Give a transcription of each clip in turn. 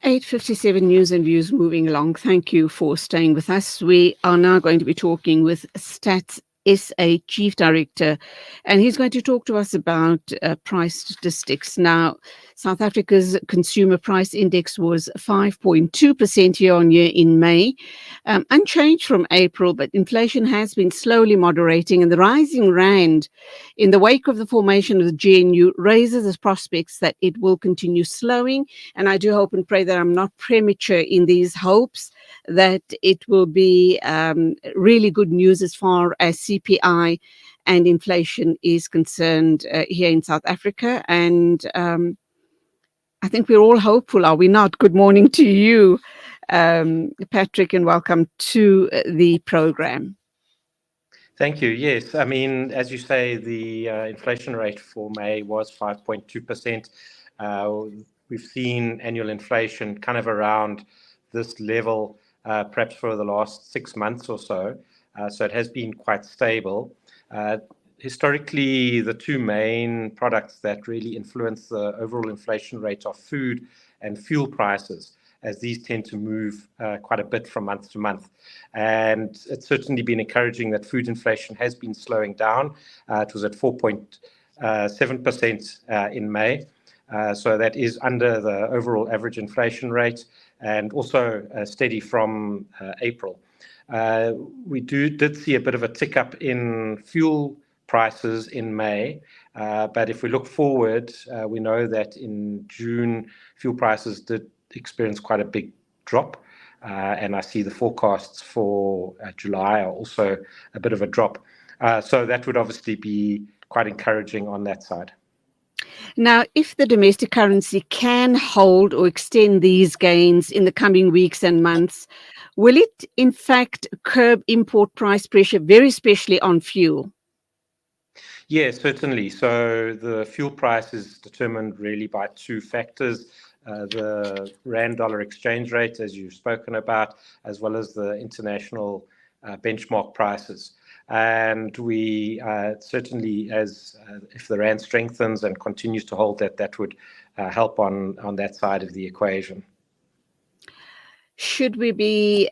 8:57 News and Views moving along. Thank you for staying with us. We are now going to be talking with Stats SA Chief Director, and he's going to talk to us about price statistics. Now, South Africa's consumer price index was 5.2% year on year in May, unchanged from April, but inflation has been slowly moderating, and the rising rand in the wake of the formation of the GNU raises the prospects that it will continue slowing. And I do hope and pray that I'm not premature in these hopes, that it will be really good news as far as CPI and inflation is concerned here in South Africa. And I think we're all hopeful, are we not? Good morning to you, Patrick, and welcome to the program. Thank you. Yes, I mean, as you say, the inflation rate for May was 5.2%. We've seen annual inflation kind of around this level, perhaps for the last 6 months or so. So it has been quite stable. Historically, the two main products that really influence the overall inflation rate are food and fuel prices, as these tend to move quite a bit from month to month. And it's certainly been encouraging that food inflation has been slowing down. It was at 4.7% in May. So that is under the overall average inflation rate, and also steady from April. We did see a bit of a tick up in fuel prices in May, but if we look forward, we know that in June, fuel prices did experience quite a big drop, and I see the forecasts for July are also a bit of a drop. So that would obviously be quite encouraging on that side. Now, if the domestic currency can hold or extend these gains in the coming weeks and months, will it in fact curb import price pressure, very especially on fuel? Yes, certainly. So the fuel price is determined really by two factors. The rand-dollar exchange rate, as you've spoken about, as well as the international benchmark prices. And we certainly, as if the rand strengthens and continues to hold that would help on that side of the equation. Should we be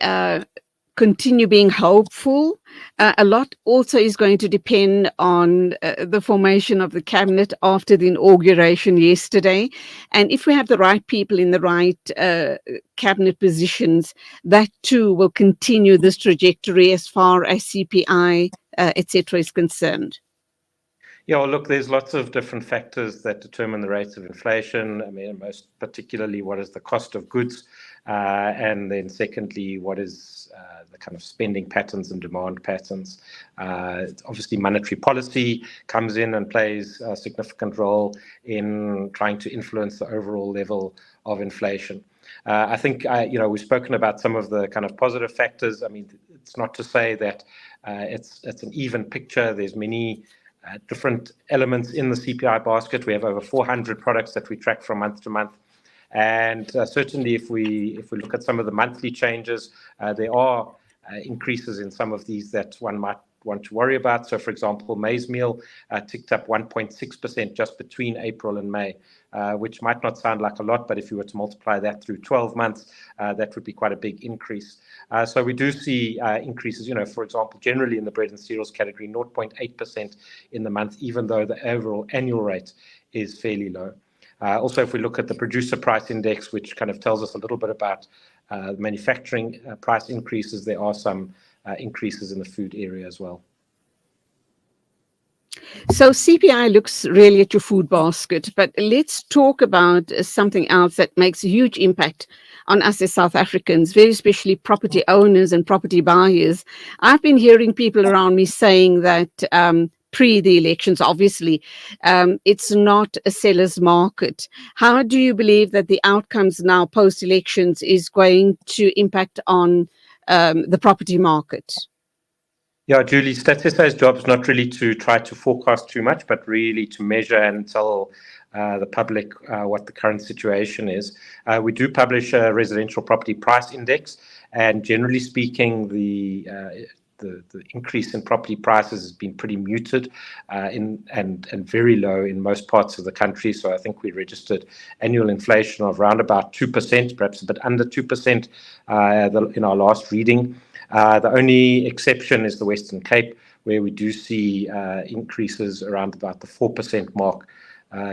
continue being hopeful? A lot also is going to depend on the formation of the cabinet after the inauguration yesterday. And if we have the right people in the right cabinet positions, that too will continue this trajectory as far as CPI, etc. is concerned. Yeah, well, look, there's lots of different factors that determine the rates of inflation. I mean, most particularly, what is the cost of goods? And then secondly, what is the kind of spending patterns and demand patterns? Obviously, monetary policy comes in and plays a significant role in trying to influence the overall level of inflation. I think, we've spoken about some of the kind of positive factors. I mean, it's not to say that it's an even picture. There's many different elements in the CPI basket. We have over 400 products that we track from month to month. And certainly if we look at some of the monthly changes, there are increases in some of these that one might want to worry about. So, for example, maize meal ticked up 1.6% just between April and May, which might not sound like a lot, but if you were to multiply that through 12 months, that would be quite a big increase. So we do see increases, for example, generally in the bread and cereals category, 0.8% in the month, even though the overall annual rate is fairly low. Also, if we look at the producer price index, which kind of tells us a little bit about manufacturing price increases, there are some increases in the food area as well. So CPI looks really at your food basket, but let's talk about something else that makes a huge impact on us as South Africans, very especially property owners and property buyers. I've been hearing people around me saying that pre the elections, obviously, it's not a seller's market. How do you believe that the outcomes now post-elections is going to impact on the property market? Yeah, Julie, Stats SA's job is not really to try to forecast too much, but really to measure and tell the public what the current situation is. We do publish a residential property price index, and generally speaking, the the increase in property prices has been pretty muted and very low in most parts of the country. So I think we registered annual inflation of around about 2%, perhaps a bit under 2% in our last reading. The only exception is the Western Cape, where we do see increases around about the 4% mark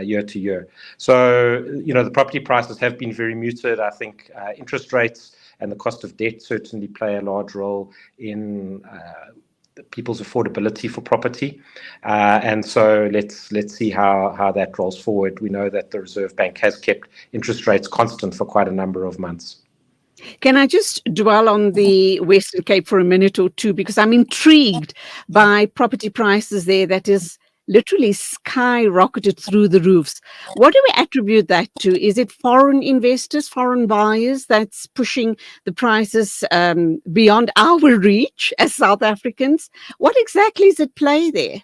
year to year. So, the property prices have been very muted. I think interest rates and the cost of debt certainly play a large role in people's affordability for property. And so let's see how that rolls forward. We know that the Reserve Bank has kept interest rates constant for quite a number of months. Can I just dwell on the Western Cape for a minute or two? Because I'm intrigued by property prices there that is literally skyrocketed through the roofs. What do we attribute that to? Is it foreign investors, foreign buyers that's pushing the prices beyond our reach as South Africans? What exactly is at play there?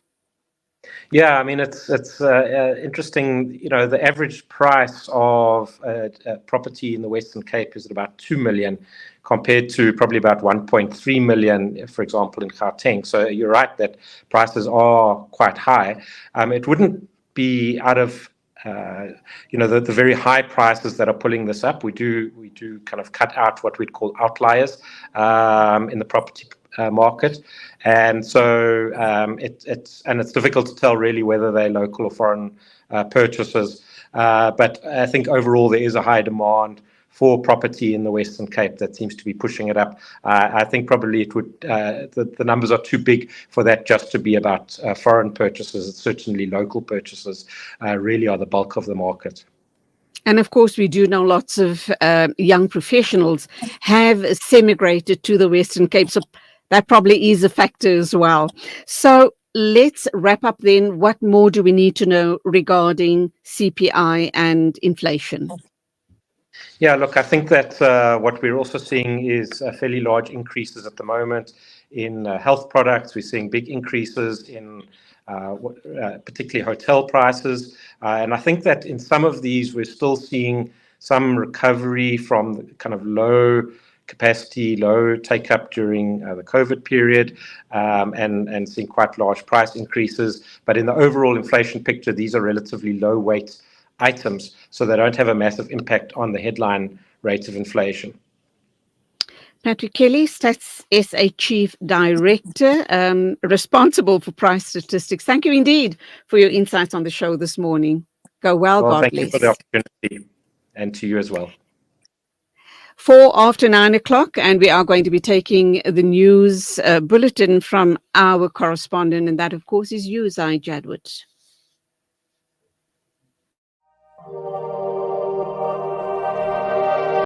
Yeah, I mean, it's interesting. The average price of a property in the Western Cape is at about 2 million, compared to probably about 1.3 million, for example, in Gauteng. So you're right that prices are quite high. It wouldn't be out of the very high prices that are pulling this up. We do kind of cut out what we'd call outliers in the property market, and so it's difficult to tell really whether they're local or foreign purchases. But I think overall there is a high demand for property in the Western Cape that seems to be pushing it up. I think probably it would the numbers are too big for that just to be about foreign purchases. It's certainly local purchases really are the bulk of the market. And of course, we do know lots of young professionals have semigrated to the Western Cape. So that probably is a factor as well. So let's wrap up then. What more do we need to know regarding CPI and inflation? Yeah, look, I think that what we're also seeing is fairly large increases at the moment in health products. We're seeing big increases in particularly hotel prices. And I think that in some of these, we're still seeing some recovery from the kind of low capacity, low take-up during the COVID period, and seeing quite large price increases. But in the overall inflation picture, these are relatively low weight items, so they don't have a massive impact on the headline rate of inflation. Patrick Kelly, Stats SA Chief Director, responsible for price statistics. Thank you indeed for your insights on the show this morning. Go well, God thank bless. you for the opportunity, and to you as well. 9:04, and we are going to be taking the news bulletin from our correspondent, and that, of course, is you, Zai Jadwood.